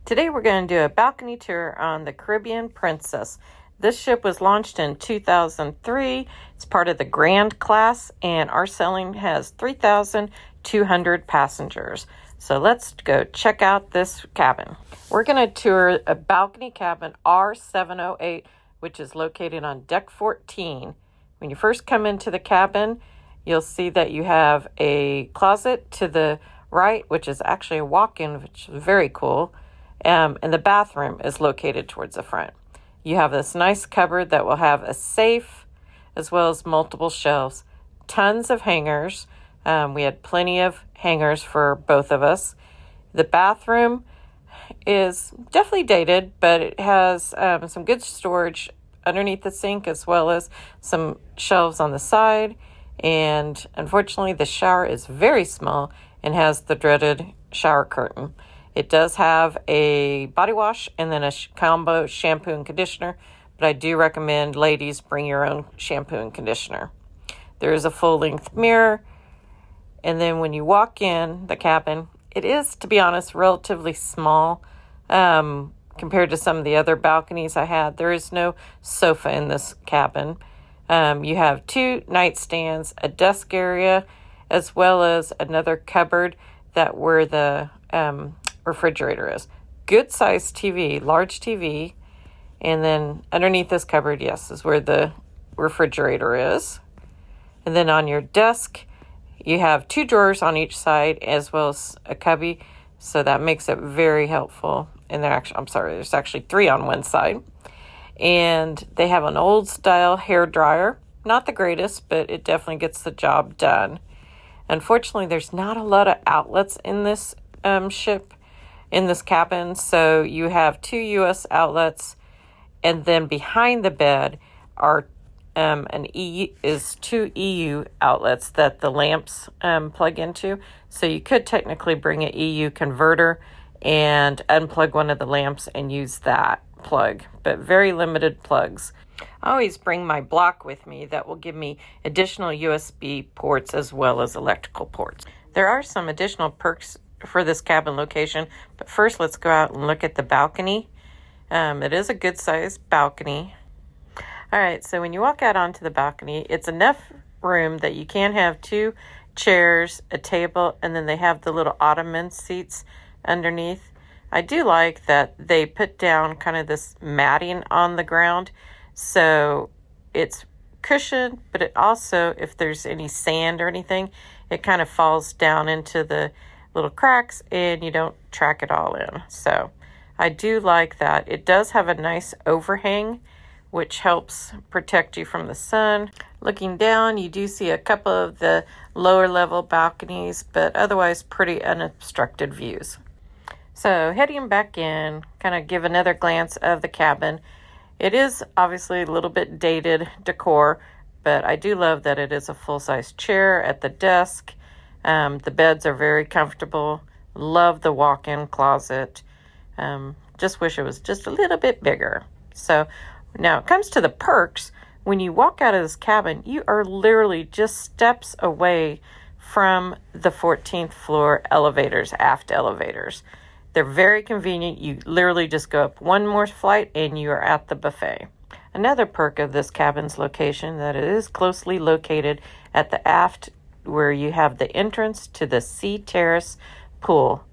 Today we're going to do a balcony tour on the Caribbean Princess. This ship was launched in 2003. It's part of the Grand class, and our sailing has 3,200 passengers. So let's go check out this cabin. We're going to tour a balcony cabin R708, which is located on deck 14. When you first come into the cabin, you'll see that you have a closet to the right, which is actually a walk-in, which is very cool. And the bathroom is located towards the front. You have this nice cupboard that will have a safe as well as multiple shelves. Tons of hangers. We had plenty of hangers for both of us. The bathroom is definitely dated, but it has some good storage underneath the sink as well as some shelves on the side. And unfortunately, the shower is very small and has the dreaded shower curtain. It does have a body wash and then a combo shampoo and conditioner, but I do recommend ladies bring your own shampoo and conditioner. There is a full-length mirror, and then when you walk in the cabin, it is, to be honest, relatively small compared to some of the other balconies I had. There is no sofa in this cabin. You have 2 nightstands, a desk area, as well as another cupboard where the refrigerator is. Good sized TV, large TV, and then underneath this cupboard, yes, is where the refrigerator is. And then on your desk, you have 2 drawers on each side as well as a cubby, so that makes it very helpful. And there's actually 3 on one side. And they have an old style hair dryer, not the greatest, but it definitely gets the job done. Unfortunately, there's not a lot of outlets in this ship, in this cabin. So you have 2 US outlets, and then behind the bed are 2 EU outlets that the lamps plug into. So you could technically bring an EU converter and unplug one of the lamps and use that plug, but very limited plugs. I always bring my block with me that will give me additional USB ports as well as electrical ports. There are some additional perks for this cabin location, but first let's go out and look at the balcony. It is a good sized balcony. All right, so when you walk out onto the balcony, it's enough room that you can have 2 chairs, a table, and then they have the little ottoman seats underneath. I do like that they put down kind of this matting on the ground, so it's cushioned, but it also, if there's any sand or anything, it kind of falls down into the little cracks and you don't track it all in. So I do like that. It does have a nice overhang, which helps protect you from the sun. Looking down, you do see a couple of the lower level balconies, but otherwise pretty unobstructed views. So heading back in, kind of give another glance of the cabin. It is obviously a little bit dated decor, but I do love that it is a full-size chair at the desk. The beds are very comfortable. Love the walk-in closet. Just wish it was just a little bit bigger. So now it comes to the perks. When you walk out of this cabin, you are literally just steps away from the 14th floor elevators, aft elevators. They're very convenient. You literally just go up one more flight and you are at the buffet. Another perk of this cabin's location that it is closely located at the aft where you have the entrance to the Sea Terrace Pool.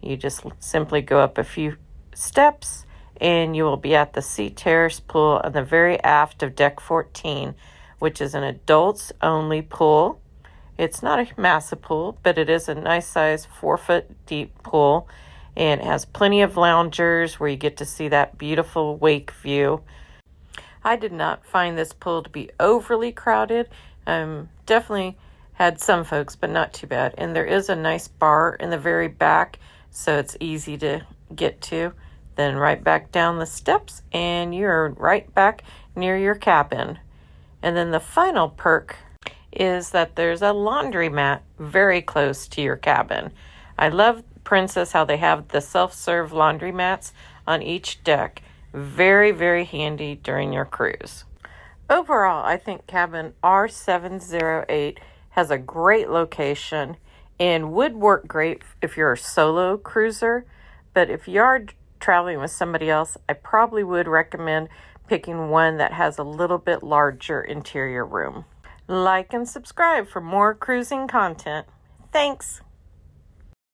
You just simply go up a few steps and you will be at the Sea Terrace Pool on the very aft of deck 14, which is an adults only pool. It's not a massive pool, but it is a nice size 4-foot deep pool, and it has plenty of loungers where you get to see that beautiful wake view. I did not find this pool to be overly crowded. Definitely had some folks, but not too bad. And there is a nice bar in the very back, so it's easy to get to. Then right back down the steps, and you're right back near your cabin. And then the final perk is that there's a laundromat very close to your cabin. I love Princess how they have the self-serve laundromats on each deck. Very, very handy during your cruise. Overall, I think Cabin R708 has a great location and would work great if you're a solo cruiser, But if you are traveling with somebody else, I probably would recommend picking one that has a little bit larger interior room. Like and subscribe for more cruising content. Thanks.